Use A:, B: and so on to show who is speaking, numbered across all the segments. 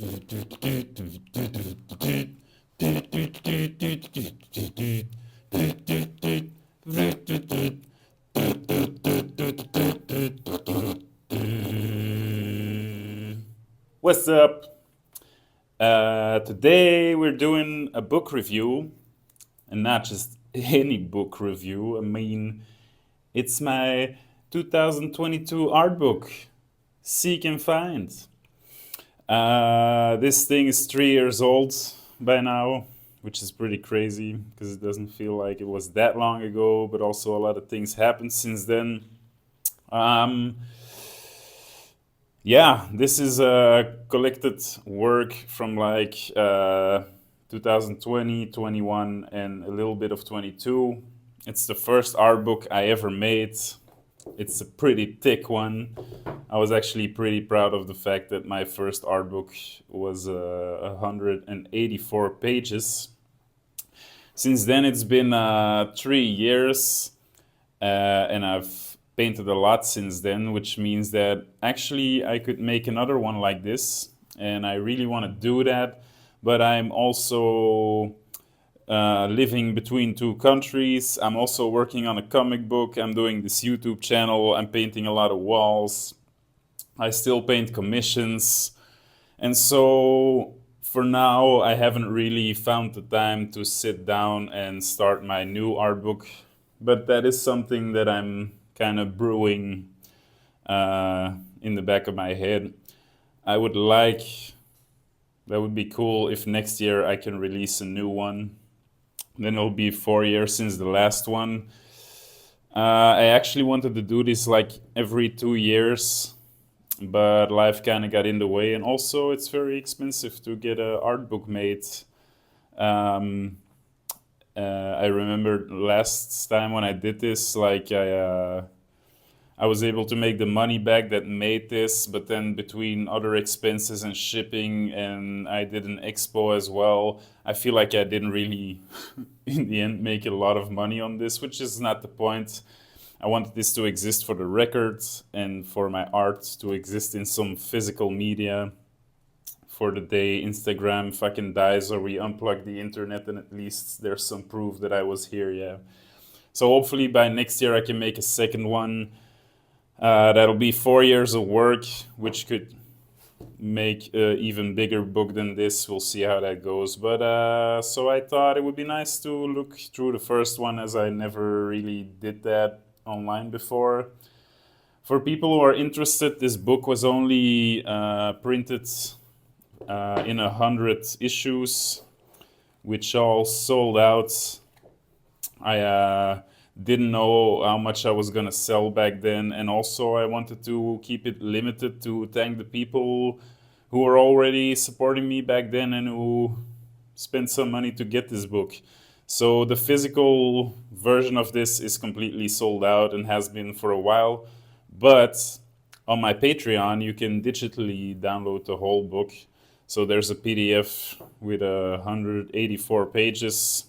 A: What's up? Today we're doing a book review, and not just any book review. I mean, it's my 2022 art book, Seek and Find. This thing is 3 years old by now, which is pretty crazy because it doesn't feel like it was that long ago, but also a lot of things happened since then. Um, yeah, this is a collected work from like 2020, 21, and a little bit of 22. It's the first art book I ever made. It's a pretty thick one. I was actually pretty proud of the fact that my first art book was 184 pages. Since then, it's been 3 years, and I've painted a lot since then, which means that actually I could make another one like this, and I really want to do that. But I'm also living between two countries. I'm also working on a comic book. I'm doing this YouTube channel. I'm painting a lot of walls. I still paint commissions. And so for now, I haven't really found the time to sit down and start my new art book. But that is something that I'm kind of brewing in the back of my head. I would like, that would be cool if next year I can release a new one. Then it'll be 4 years since the last one. I actually wanted to do this like every 2 years, but life kind of got in the way, and also it's very expensive to get an art book made. Um, I remember last time when I did this, like I was able to make the money back that made this, but then between other expenses and shipping, and I did an expo as well, I feel like I didn't really, in the end, make a lot of money on this, which is not the point. I wanted this to exist for the record and for my art to exist in some physical media for the day Instagram fucking dies or we unplug the internet and at least there's some proof that I was here, yeah. So hopefully by next year I can make a second one. That'll be 4 years of work, which could make an even bigger book than this. We'll see how that goes. But so I thought it would be nice to look through the first one, as I never really did that online before. For people who are interested, this book was only printed in 100 issues, which all sold out. I didn't know how much I was gonna sell back then, and also I wanted to keep it limited to thank the people who were already supporting me back then and who spent some money to get this book. So the physical version of this is completely sold out and has been for a while, but on my Patreon you can digitally download the whole book. So there's a PDF with 184 pages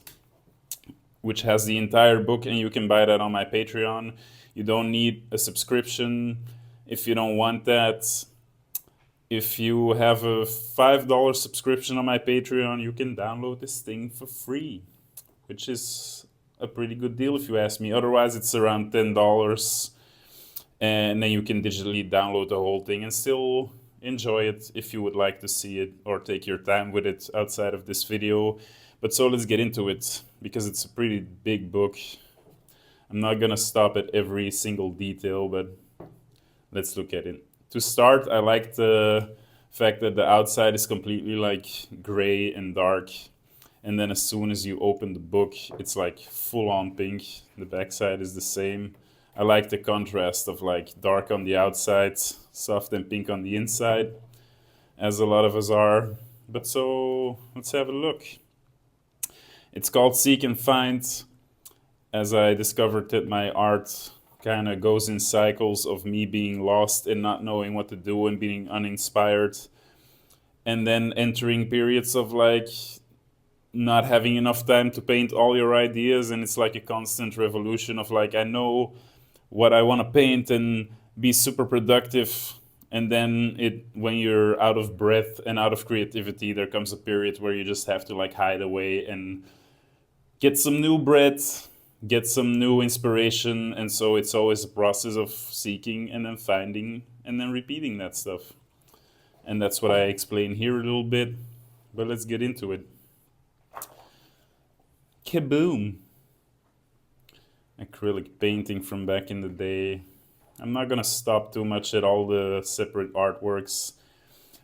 A: which has the entire book, and you can buy that on my Patreon. You don't need a subscription if you don't want that. If you have a $5 subscription on my Patreon, you can download this thing for free, which is a pretty good deal if you ask me. Otherwise, it's around $10, and then you can digitally download the whole thing and still enjoy it if you would like to see it or take your time with it outside of this video. But so let's get into it, because it's a pretty big book. I'm not gonna stop at every single detail, but let's look at it. To start, I like the fact that the outside is completely like gray and dark. And then as soon as you open the book, it's like full on pink. The backside is the same. I like the contrast of like dark on the outside, soft and pink on the inside, as a lot of us are. But so let's have a look. It's called Seek and Find, as I discovered that my art kind of goes in cycles of me being lost and not knowing what to do and being uninspired, and then entering periods of like not having enough time to paint all your ideas, and it's like a constant revolution of like I know what I want to paint and be super productive And then when you're out of breath and out of creativity, there comes a period where you just have to like hide away and get some new breath, get some new inspiration. And so it's always a process of seeking and then finding and then repeating that stuff. And that's what I explain here a little bit. But let's get into it. Kaboom! Acrylic painting from back in the day. I'm not gonna stop too much at all the separate artworks.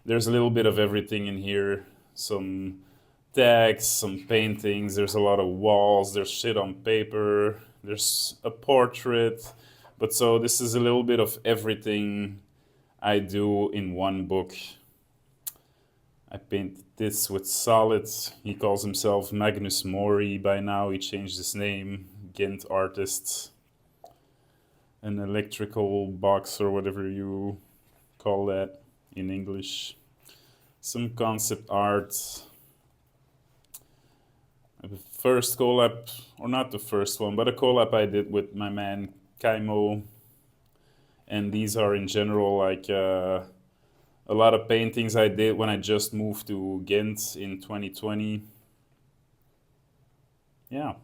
A: There's a little bit of everything in here. Some text, some paintings, there's a lot of walls, there's shit on paper, there's a portrait. But so this is a little bit of everything I do in one book. I painted this with solids. He calls himself Magnus Mori by now. He changed his name. Ghent artist. An electrical box or whatever you call that in English. Some concept art. The first collab, or not the first one, but a collab I did with my man Kaimo. And these are in general like a lot of paintings I did when I just moved to Ghent in 2020. Yeah.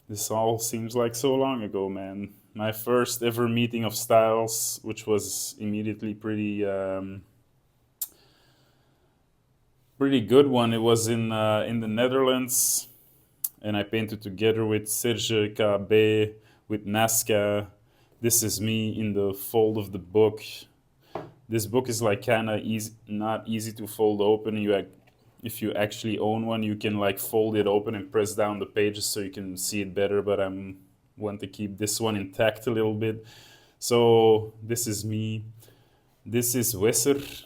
A: This all seems like so long ago, man. My first ever meeting of styles, which was immediately pretty good one. It was in the Netherlands, and I painted together with Serge KB, with Nazca. This is me in the fold of the book. This book is like kind of easy, not easy to fold open. If you actually own one, you can like fold it open and press down the pages so you can see it better. But I want to keep this one intact a little bit. So this is me. This is Wesser,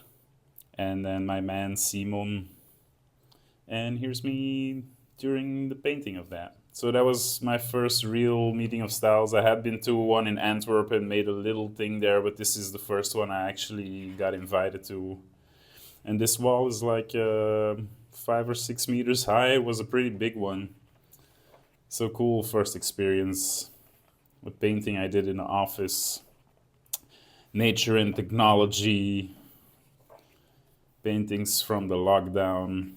A: and then my man Simon. And here's me during the painting of that. So that was my first real meeting of styles. I had been to one in Antwerp and made a little thing there, but this is the first one I actually got invited to. And this wall is like 5 or 6 meters high. It was a pretty big one. So cool first experience. A painting I did in the office. Nature and technology. Paintings from the lockdown.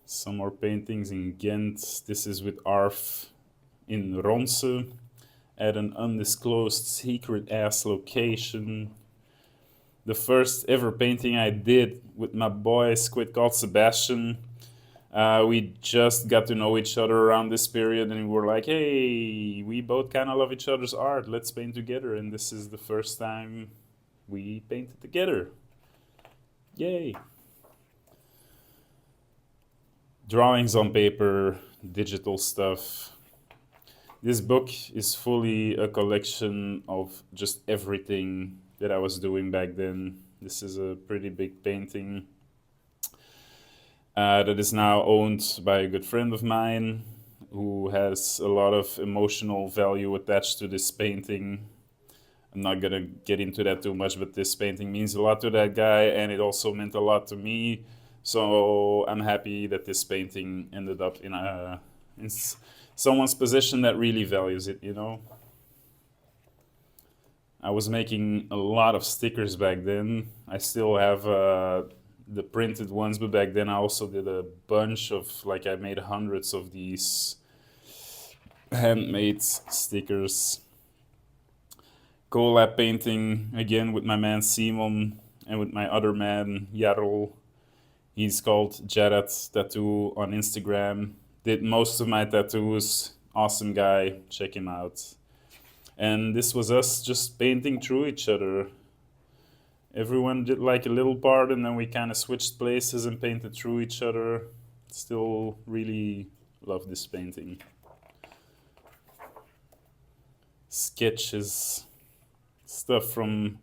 A: Some more paintings in Ghent. This is with Arf in Ronse at an undisclosed secret ass location. The first ever painting I did with my boy Squid called Sebastian. We just got to know each other around this period and we were like, hey, we both kind of love each other's art. Let's paint together. And this is the first time we painted together. Yay. Drawings on paper, digital stuff. This book is fully a collection of just everything that I was doing back then. This is a pretty big painting that is now owned by a good friend of mine who has a lot of emotional value attached to this painting. I'm not gonna get into that too much, but this painting means a lot to that guy and it also meant a lot to me. So I'm happy that this painting ended up in someone's possession that really values it, you know? I was making a lot of stickers back then. I still have the printed ones, but back then I also did a bunch of, like I made hundreds of these handmade stickers. Collab painting, again with my man Simon and with my other man Jarl. He's called Jared Tattoo on Instagram. Did most of my tattoos. Awesome guy. Check him out. And this was us just painting through each other. Everyone did like a little part and then we kind of switched places and painted through each other. Still really love this painting. Sketches. Stuff from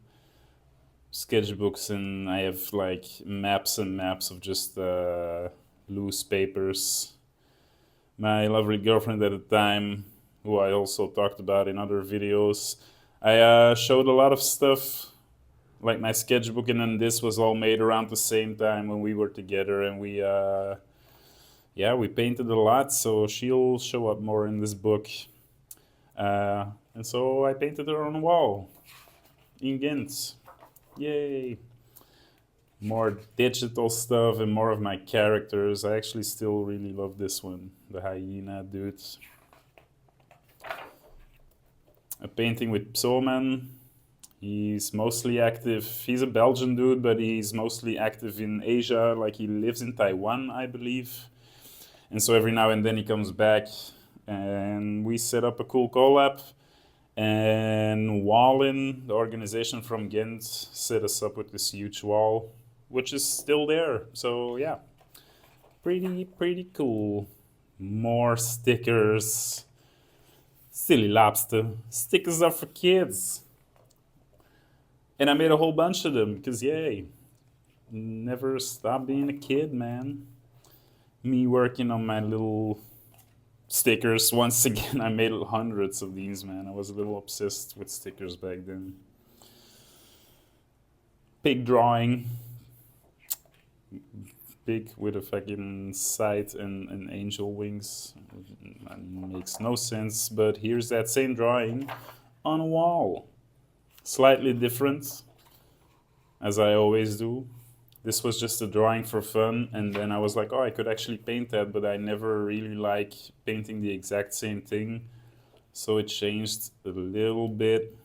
A: sketchbooks, and I have like maps and maps of just loose papers. My lovely girlfriend at the time, who I also talked about in other videos, I showed a lot of stuff, like my sketchbook, and then this was all made around the same time when we were together, and we painted a lot, so she'll show up more in this book. And so I painted her on a wall in Ghent. Yay! More digital stuff and more of my characters. I actually still really love this one, the hyena dude. A painting with Psoman. He's mostly active. He's a Belgian dude, but he's mostly active in Asia. Like he lives in Taiwan, I believe. And so every now and then he comes back and we set up a cool collab. And Wallin, the organization from Ghent, set us up with this huge wall, which is still there. So yeah, pretty cool. More stickers. Silly lobster. Stickers are for kids. And I made a whole bunch of them because yay. Never stop being a kid, man. Me working on my little stickers. Once again, I made hundreds of these, man. I was a little obsessed with stickers back then. Pig drawing. Pig with a fucking sight and angel wings. Makes no sense, but here's that same drawing on a wall. Slightly different, as I always do. This was just a drawing for fun, and then I was like, oh, I could actually paint that, but I never really like painting the exact same thing. So it changed a little bit.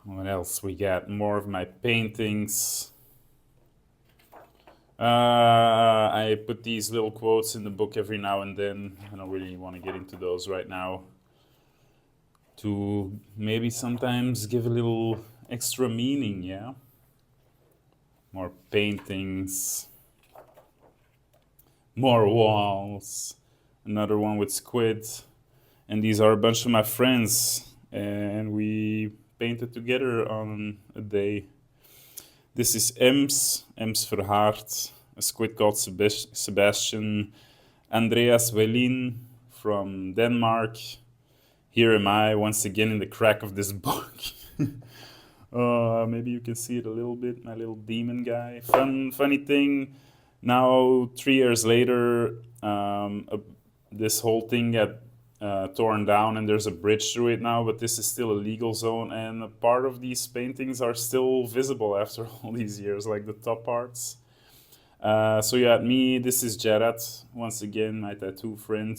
A: What else we got? More of my paintings. I put these little quotes in the book every now and then. I don't really want to get into those right now. To maybe sometimes give a little extra meaning, yeah? More paintings. More walls. Another one with squid. And these are a bunch of my friends. And we painted together on a day. This is Ems Verhaard, a squid called Sebastian. Andreas Welin from Denmark. Here am I once again in the crack of this book. Maybe you can see it a little bit, my little demon guy. Funny thing, now 3 years later, this whole thing got torn down and there's a bridge through it now, but this is still a legal zone and a part of these paintings are still visible after all these years, like the top parts. So you had me, this is Jared, once again, my tattoo friend.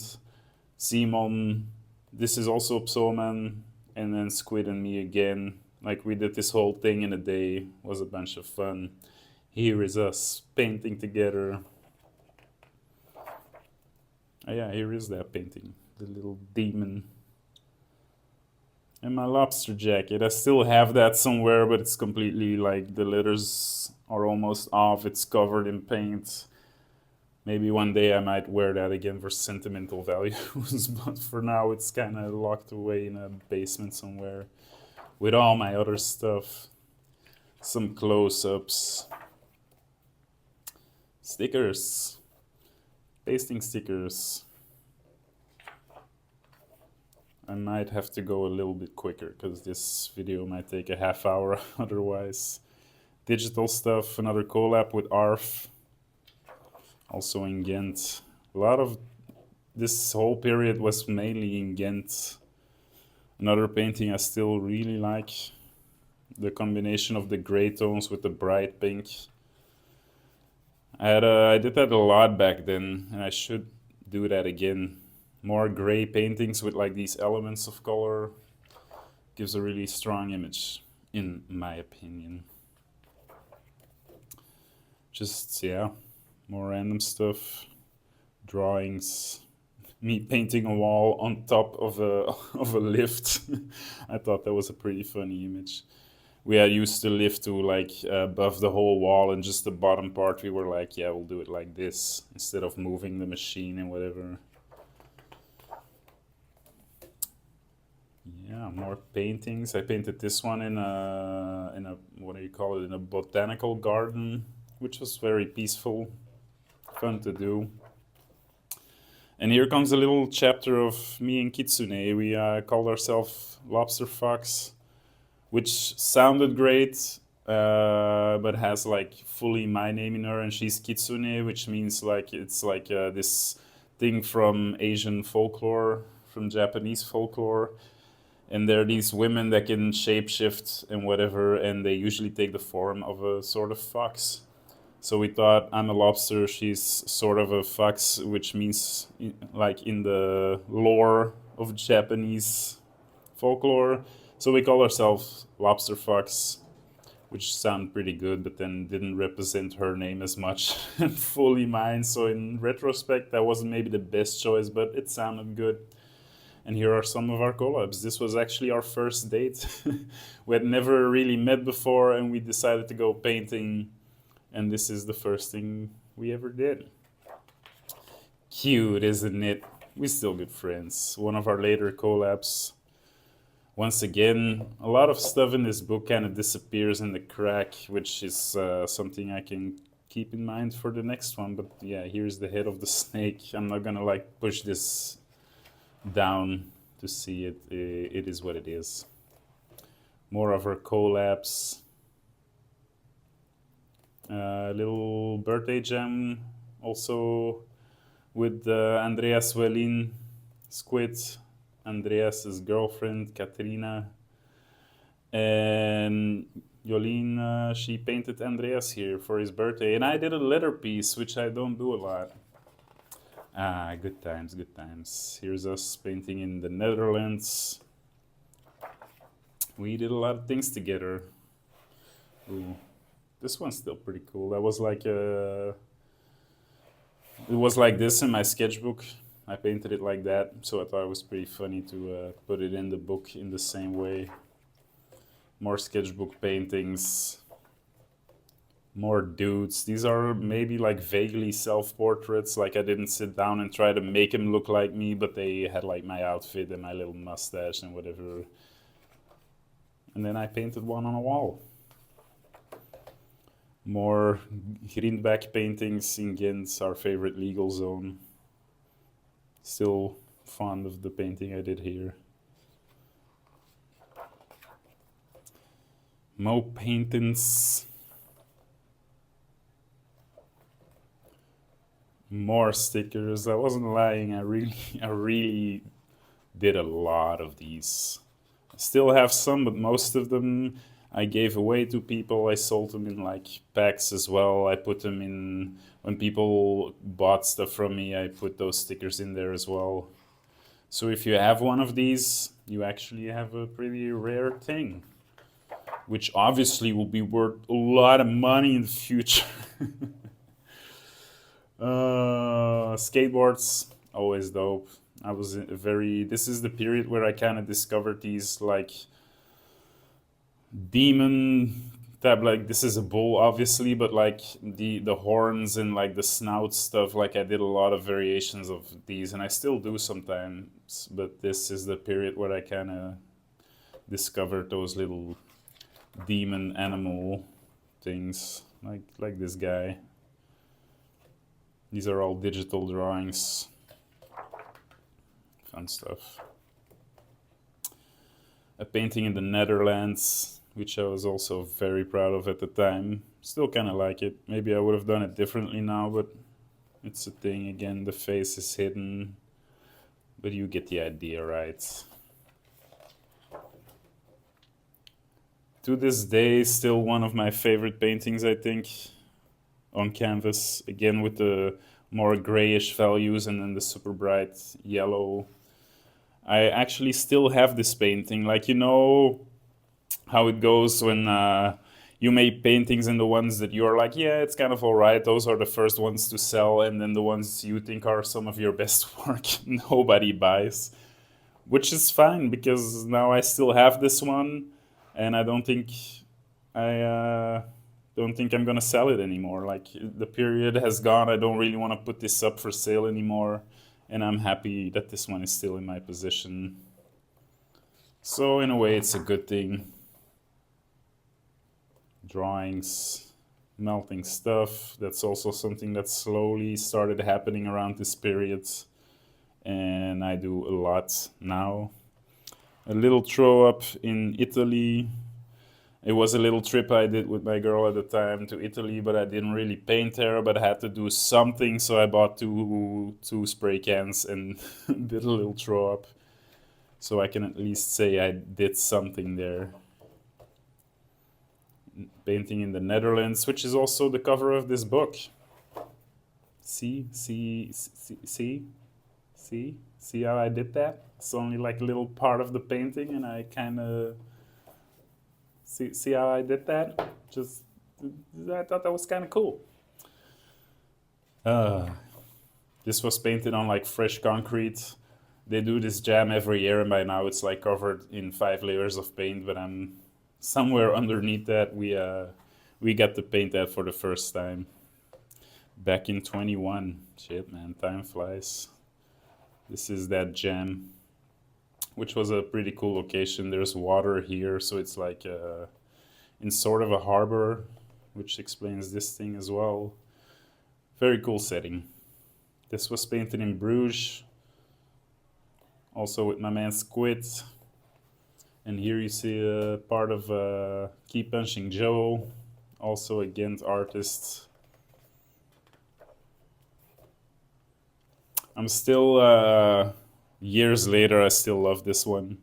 A: Simon, this is also Psoman, and then Squid and me again. Like we did this whole thing in a day, it was a bunch of fun. Here is us painting together. Oh yeah, here is that painting, the little demon. And my lobster jacket, I still have that somewhere, but it's completely like the letters are almost off, it's covered in paint. Maybe one day I might wear that again for sentimental values, but for now it's kind of locked away in a basement somewhere with all my other stuff. Some close-ups. Stickers. Pasting stickers. I might have to go a little bit quicker because this video might take a half hour otherwise. Digital stuff, another collab with ARF. Also in Ghent. A lot of this whole period was mainly in Ghent. Another painting I still really like. The combination of the gray tones with the bright pink. I did that a lot back then, and I should do that again. More gray paintings with like these elements of color. Gives a really strong image, in my opinion. Just, yeah. More random stuff, drawings, me painting a wall on top of a of a lift. I thought that was a pretty funny image. We had used the lift to like above the whole wall, and just the bottom part we were like, yeah, we'll do it like this instead of moving the machine and whatever. Yeah, more paintings. I painted this one in a what do you call it, in a botanical garden, which was very peaceful. Fun to do. And here comes a little chapter of me and Kitsune. We called ourselves Lobster Fox, which sounded great, but has like fully my name in her, and she's Kitsune, which means like it's like this thing from Asian folklore, from Japanese folklore. And there are these women that can shapeshift and whatever, and they usually take the form of a sort of fox. So we thought I'm a lobster, she's sort of a fox, which means, like in the lore of Japanese folklore. So we call ourselves Lobster Fox, which sounded pretty good, but then didn't represent her name as much and fully mine. So in retrospect, that wasn't maybe the best choice, but it sounded good. And here are some of our collabs. This was actually our first date. We had never really met before, and we decided to go painting, and this is the first thing we ever did. Cute, isn't it? We're still good friends. One of our later collabs. Once again, a lot of stuff in this book kind of disappears in the crack, which is something I can keep in mind for the next one. But yeah, here's the head of the snake. I'm not gonna like push this down to see it. It is what it is. More of our collabs. Little birthday gem also with Andreas Wellin Squid, Andreas's girlfriend Katrina, and Jolene, she painted Andreas here for his birthday, and I did a letter piece, which I don't do a lot. Ah, good times, good times. Here's us painting in the Netherlands. We did a lot of things together. Ooh, this one's still pretty cool. That was like a... It was like this in my sketchbook. I painted it like that, so I thought it was pretty funny to put it in the book in the same way. More sketchbook paintings. More dudes. These are maybe like vaguely self-portraits. Like I didn't sit down and try to make them look like me, but they had like my outfit and my little mustache and whatever. And then I painted one on a wall. More Greenback paintings in Ghent, our favorite legal zone. Still fond of the painting I did here. More paintings. More stickers. I wasn't lying. I really did a lot of these. I still have some, but most of them I gave away to people. I sold them in like packs as well. I put them in when people bought stuff from me. I put those stickers in there as well. So if you have one of these, you actually have a pretty rare thing, which obviously will be worth a lot of money in the future. Skateboards, always dope. I was this is the period where I kind of discovered these like demon type, like this is a bull obviously, but like the horns and like the snout stuff, like I did a lot of variations of these, and I still do sometimes, but this is the period where I kind of discovered those little demon animal things, like this guy. These are all digital drawings. Fun stuff. A painting in the Netherlands, which I was also very proud of at the time. Still kind of like it. Maybe I would have done it differently now, but it's a thing. Again, the face is hidden, but you get the idea, right? To this day, still one of my favorite paintings, I think, on canvas. Again, with the more grayish values and then the super bright yellow. I actually still have this painting. Like, you know how it goes when you make paintings, and the ones that you're like, yeah, it's kind of all right, those are the first ones to sell, and then the ones you think are some of your best work, nobody buys. Which is fine, because now I still have this one, and I don't think I'm gonna sell it anymore. Like, the period has gone. I don't really want to put this up for sale anymore, and I'm happy that this one is still in my possession. So in a way, it's a good thing. Drawings, melting stuff. That's also something that slowly started happening around this period, and I do a lot now. A little throw up in Italy. It was a little trip I did with my girl at the time to Italy, but I didn't really paint her, but I had to do something, so I bought two spray cans and did a little throw up. so I can at least say I did something there. Painting in the Netherlands, which is also the cover of this book. See how I did that? It's only like a little part of the painting, and I kind of see how I did that. Just I thought that was kind of cool. Uh, this was painted on like fresh concrete. They do this jam every year, and by now it's like covered in 5 layers of paint. But I'm somewhere underneath that. We got to paint that for the first time back in 21. Shit, man, time flies. This is that jam, which was a pretty cool location. There's water here, so it's like in sort of a harbor, which explains this thing as well. Very cool setting. This was painted in Bruges, also with my man Squid. And here you see a part of Keep Punching Joe, also a Ghent artist. I'm still, years later, I still love this one.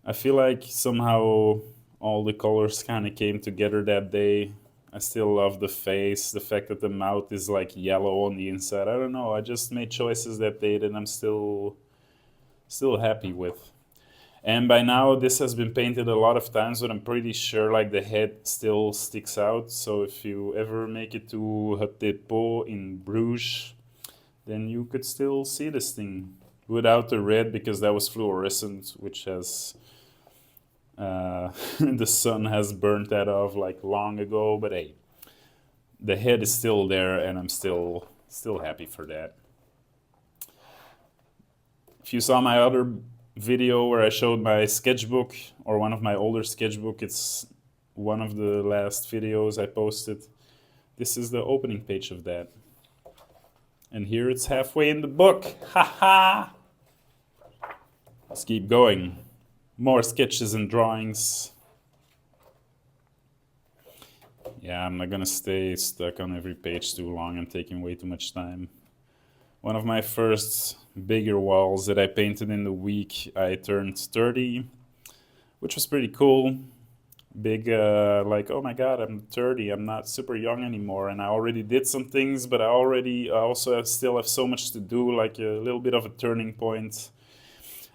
A: I feel like somehow all the colors kind of came together that day. I still love the face, the fact that the mouth is like yellow on the inside. I don't know. I just made choices that day that I'm still happy with. And by now, this has been painted a lot of times, but I'm pretty sure like the head still sticks out. So if you ever make it to Het Depot in Bruges, then you could still see this thing without the red, because that was fluorescent, which has the sun has burnt that off like long ago. But hey, the head is still there, and I'm still happy for that. If you saw my other video where I showed my sketchbook, or one of my older sketchbook, it's one of the last videos I posted. This is the opening page of that. And here it's halfway in the book. Haha! Let's keep going. More sketches and drawings. Yeah, I'm not gonna stay stuck on every page too long. I'm taking way too much time. One of my first bigger walls that I painted in the week I turned 30, which was pretty cool. Big, like, oh my god, I'm 30, I'm not super young anymore, and I already did some things, but I also still have so much to do, like a little bit of a turning point.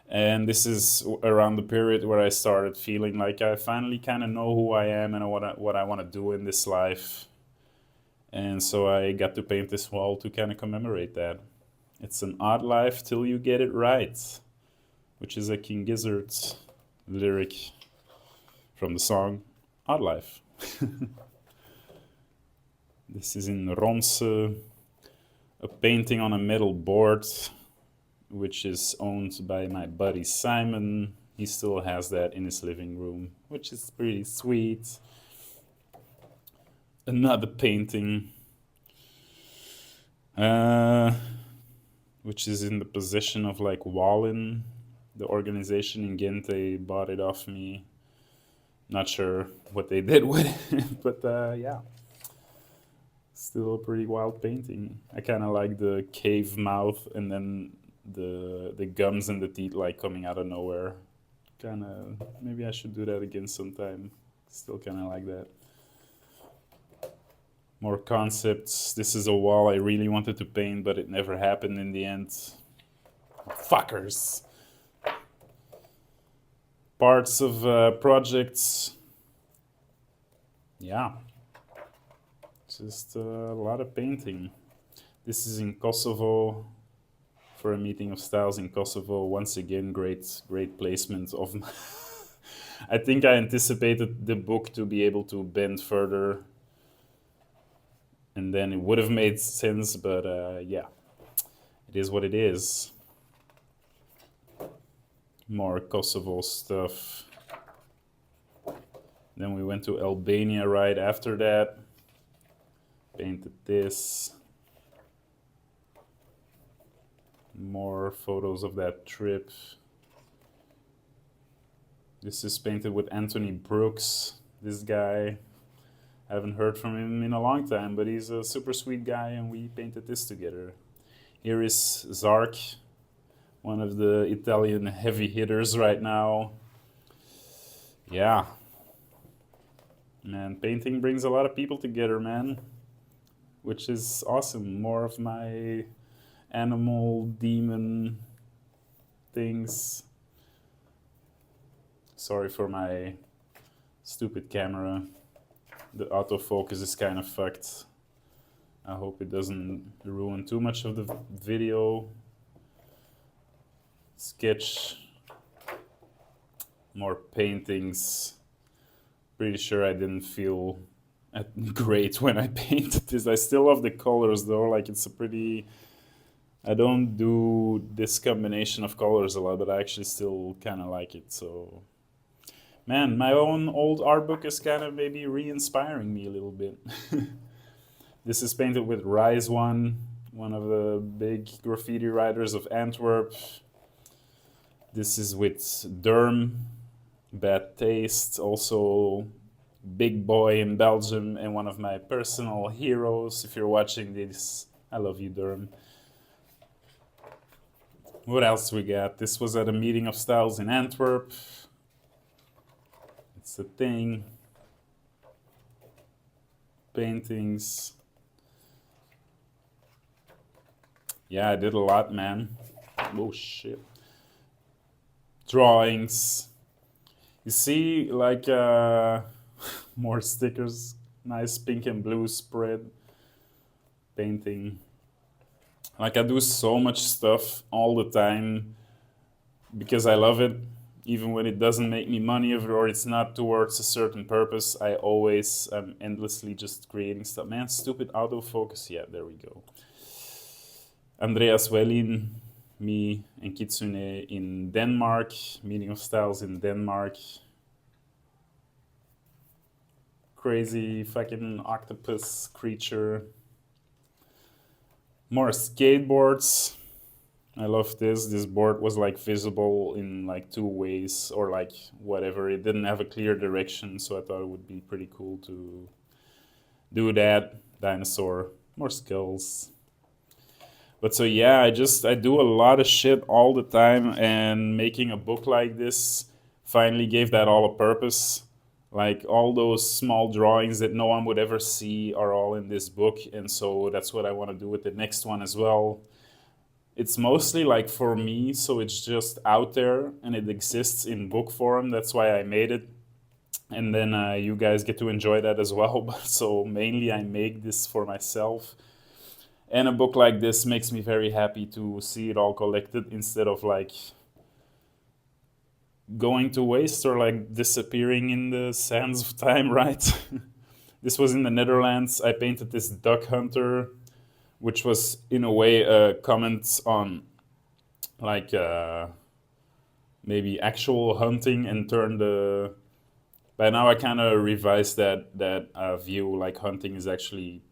A: And this is around the period where I started feeling like I finally kind of know who I am and what I want to do in this life. And so I got to paint this wall to kind of commemorate that. It's an odd life till you get it right, which is a King Gizzard lyric from the song Odd Life. This is in Ronse, a painting on a metal board, which is owned by my buddy Simon. He still has that in his living room, which is pretty sweet. Another painting, which is in the possession of like Wallin, the organization in Ghent. They bought it off me. Not sure what they did with it, but yeah. Still a pretty wild painting. I kind of like the cave mouth, and then the gums and the teeth like coming out of nowhere. Kind of, maybe I should do that again sometime. Still kind of like that. More concepts. This is a wall I really wanted to paint, but it never happened in the end. Fuckers. Parts of projects. Yeah. Just a lot of painting. This is in Kosovo, for a meeting of styles in Kosovo. Once again, great placement of my I think I anticipated the book to be able to bend further, and then it would have made sense, but yeah, it is what it is. More Kosovo stuff. Then we went to Albania right after that. Painted this. More photos of that trip. This is painted with Anthony Brooks. This guy, I haven't heard from him in a long time, but he's a super sweet guy, and we painted this together. Here is Zark, one of the Italian heavy hitters right now. Yeah, man, painting brings a lot of people together, man, which is awesome. More of my animal demon things. Sorry for my stupid camera. The autofocus is kind of fucked. I hope it doesn't ruin too much of the video. Sketch. More paintings. Pretty sure I didn't feel great when I painted this. I still love the colors though. Like it's a pretty... I don't do this combination of colors a lot, but I actually still kind of like it. So, man, my own old art book is kind of maybe re-inspiring me a little bit. This is painted with Rise One of the big graffiti writers of Antwerp. This is with Derm, Bad Taste, also big boy in Belgium and one of my personal heroes. If you're watching this, I love you, Derm. What else we got? This was at a meeting of styles in Antwerp. It's a thing. Paintings. Yeah, I did a lot, man. Oh shit. Drawings. You see, like, more stickers. Nice pink and blue spread. Painting. Like, I do so much stuff all the time because I love it. Even when it doesn't make me money or it's not towards a certain purpose, I always am endlessly just creating stuff. Man, stupid autofocus. Yeah, there we go. Andreas Wellin, me, and Kitsune in Denmark. Meeting of Styles in Denmark. Crazy fucking octopus creature. More skateboards. I love this. This board was like visible in like two ways or like whatever. It didn't have a clear direction, so I thought it would be pretty cool to do that. Dinosaur. More skulls. But so yeah, I do a lot of shit all the time, and making a book like this finally gave that all a purpose. Like all those small drawings that no one would ever see are all in this book, and so that's what I want to do with the next one as well. It's mostly like for me, so it's just out there and it exists in book form. That's why I made it. And then you guys get to enjoy that as well. But so mainly I make this for myself. And a book like this makes me very happy to see it all collected instead of like going to waste or like disappearing in the sands of time, right? This was in the Netherlands. I painted this duck hunter, which was in a way a comment on like maybe actual hunting and turned the... By now I kind of revised that view, like hunting is actually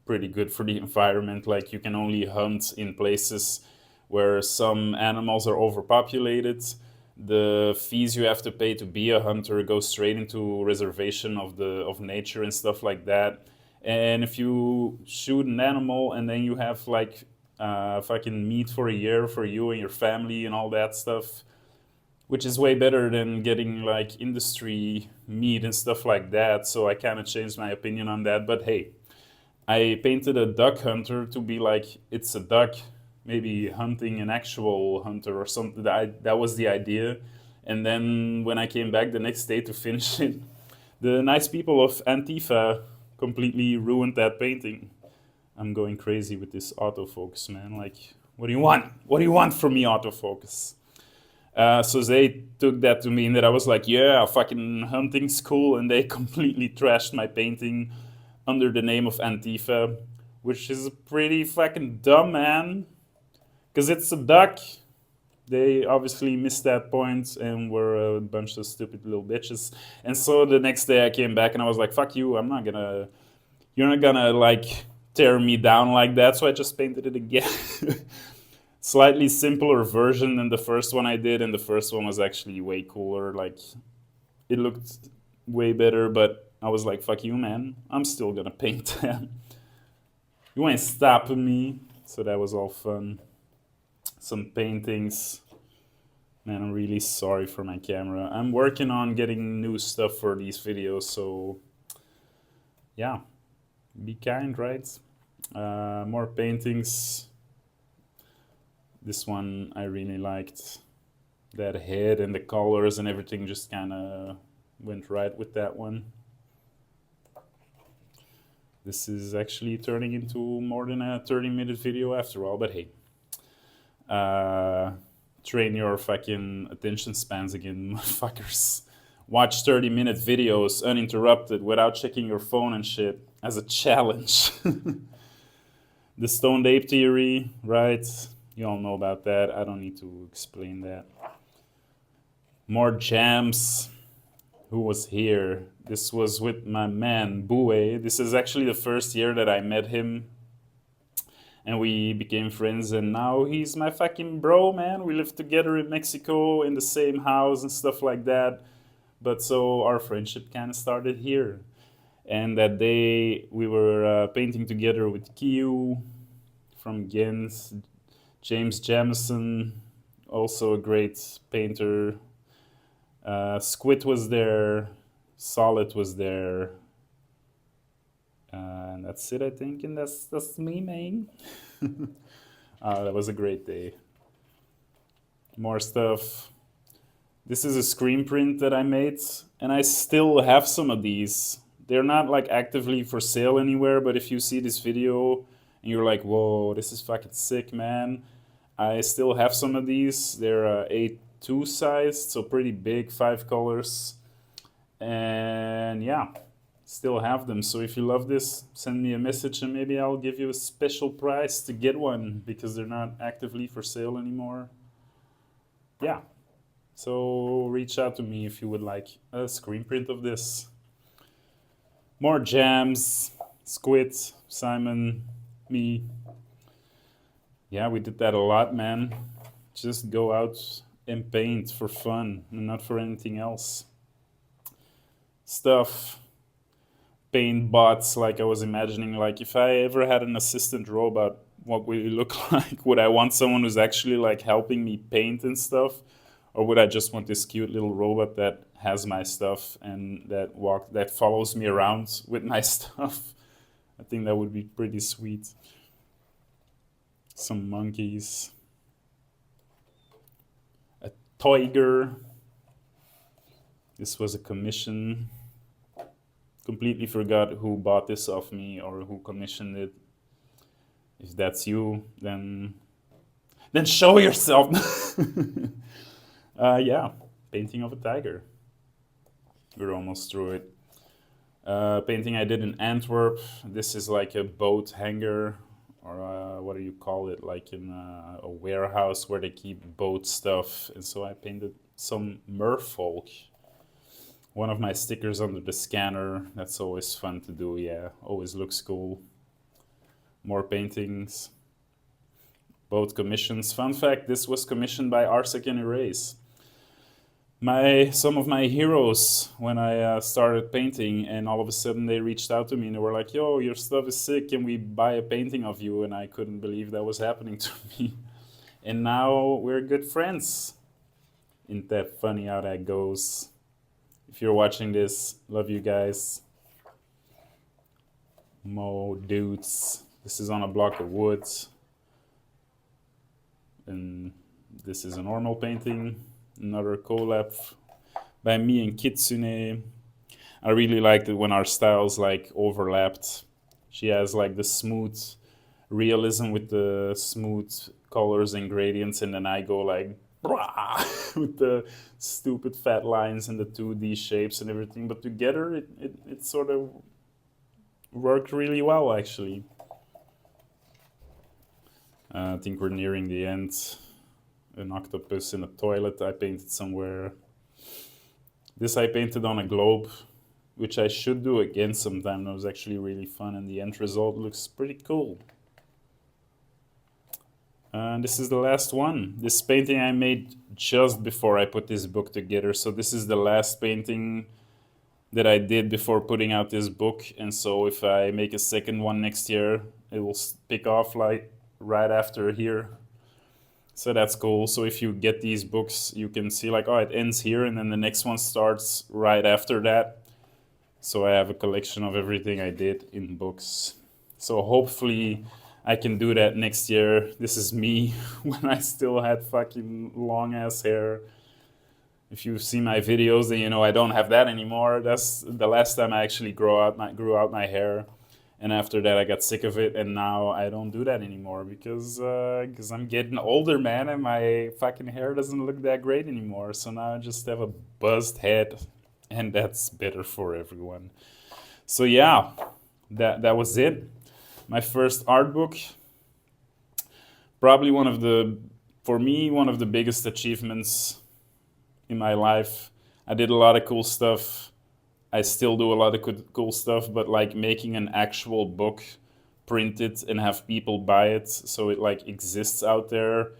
A: pretty good for the environment. Like you can only hunt in places where some animals are overpopulated. The fees you have to pay to be a hunter go straight into reservation of nature and stuff like that. And if you shoot an animal and then you have like fucking meat for a year for you and your family and all that stuff, which is way better than getting like industry meat and stuff like that. So I kind of changed my opinion on that. But hey, I painted a duck hunter to be like, it's a duck, maybe hunting an actual hunter or something. That was the idea. And then when I came back the next day to finish it, the nice people of Antifa completely ruined that painting. I'm going crazy with this autofocus, man. Like, what do you want? What do you want from me, autofocus? So they took that to mean that I was like, yeah, fucking hunting's cool, and they completely trashed my painting under the name of Antifa, which is pretty fucking dumb, man. Because it's a duck. They obviously missed that point and were a bunch of stupid little bitches. And so the next day I came back and I was like, fuck you, you're not gonna like tear me down like that. So I just painted it again. Slightly simpler version than the first one I did, and the first one was actually way cooler. Like, it looked way better, but I was like, fuck you, man. I'm still gonna paint them. You ain't stopping me. So that was all fun. some paintings. Man, I'm really sorry for my camera. I'm working on getting new stuff for these videos, so yeah, be kind, right? More paintings. This one I really liked. That head and the colors and everything just kind of went right with that one. This is actually turning into more than a 30-minute video after all, but hey. Train your fucking attention spans again, motherfuckers. Watch 30-minute videos uninterrupted without checking your phone and shit as a challenge. The stoned ape theory, right? You all know about that. I don't need to explain that. More jams. Who was here? This was with my man, Bue. This is actually the first year that I met him. And we became friends, and now he's my fucking bro, man. We live together in Mexico in the same house and stuff like that. But so our friendship kind of started here. And that day we were painting together with Kiyu from Ghent, James Jamison, also a great painter. Squid was there, Solid was there, and that's it, I think. And that's me, man. That was a great day. More stuff. This is a screen print that I made, and I still have some of these. They're not like actively for sale anywhere, but if you see this video and you're like, whoa, this is fucking sick, man, I still have some of these. They're A2 sized, so pretty big, 5 colors. And yeah, still have them. So if you love this, send me a message and maybe I'll give you a special price to get one because they're not actively for sale anymore. Yeah, so reach out to me if you would like a screen print of this. More jams, Squid, Simon, me. Yeah, we did that a lot, man. Just go out and paint for fun and not for anything else. Stuff. Paint bots, like I was imagining, like if I ever had an assistant robot, what would it look like? Would I want someone who's actually like helping me paint and stuff? Or would I just want this cute little robot that has my stuff and that follows me around with my stuff? I think that would be pretty sweet. Some monkeys. A tiger. This was a commission. Completely forgot who bought this off me or who commissioned it. If that's you, then show yourself. Yeah, painting of a tiger. We're almost through it. Painting I did in Antwerp. This is like a boat hangar, or what do you call it? Like in a warehouse where they keep boat stuff. And so I painted some merfolk. One of my stickers under the scanner. That's always fun to do, yeah. Always looks cool. More paintings. Both commissions. Fun fact, this was commissioned by Arsec and Erase. Some of my heroes, when I started painting, and all of a sudden they reached out to me and they were like, yo, your stuff is sick, can we buy a painting of you? And I couldn't believe that was happening to me. And now we're good friends. Isn't that funny how that goes? If you're watching this, love you guys. Mo dudes. This is on a block of wood. And this is a normal painting. Another collab by me and Kitsune. I really liked it when our styles like overlapped. She has like the smooth realism with the smooth colors and gradients, and then I go like with the stupid fat lines and the 2D shapes and everything. But together it sort of worked really well, actually. I think we're nearing the end. An octopus in a toilet I painted somewhere. This I painted on a globe, which I should do again sometime. That was actually really fun, and the end result looks pretty cool. And this is the last one. This painting I made just before I put this book together. So this is the last painting that I did before putting out this book. And so if I make a second one next year, it will pick off like right after here. So that's cool. So if you get these books, you can see like, oh, it ends here, and then the next one starts right after that. So I have a collection of everything I did in books. So hopefully I can do that next year. This is me when I still had fucking long ass hair. If you see my videos, then you know I don't have that anymore. That's the last time I actually grew out my hair, and after that I got sick of it, and now I don't do that anymore because I'm getting older, man, and my fucking hair doesn't look that great anymore. So now I just have a buzzed head, and that's better for everyone. So yeah, that was it. My first art book, probably one of the, for me, one of the biggest achievements in my life. I did a lot of cool stuff. I still do a lot of cool stuff, but like making an actual book, print it and have people buy it so it like exists out there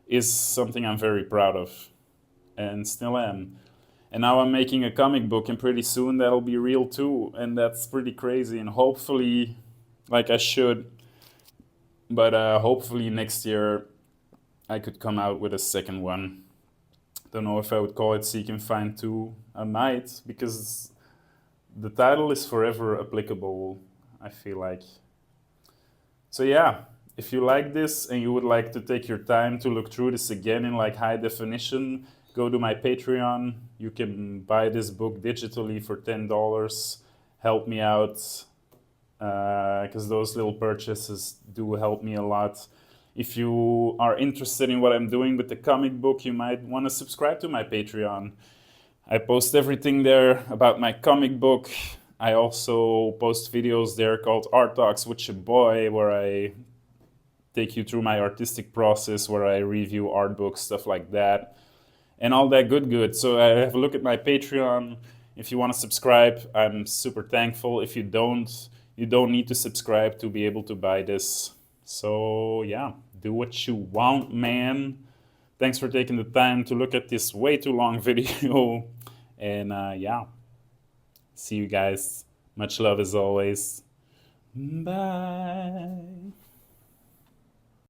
A: is something I'm very proud of and still am. And now I'm making a comic book, and pretty soon that'll be real too, and that's pretty crazy. And hopefully, like I should, but hopefully next year I could come out with a second one. Don't know if I would call it Seek and Find 2. I might, because the title is forever applicable, I feel like. So yeah, if you like this and you would like to take your time to look through this again in like high definition, go to my Patreon. You can buy this book digitally for $10. Help me out, because those little purchases do help me a lot. If you are interested in what I'm doing with the comic book, you might want to subscribe to my Patreon. I post everything there about my comic book. I also post videos there called Art Talks with your boy, where I take you through my artistic process, where I review art books, stuff like that, and all that good. So have a look at my Patreon. If you want to subscribe, I'm super thankful. If you don't need to subscribe to be able to buy this. So yeah, do what you want, man. Thanks for taking the time to look at this way too long video. And yeah, see you guys. Much love as always. Bye.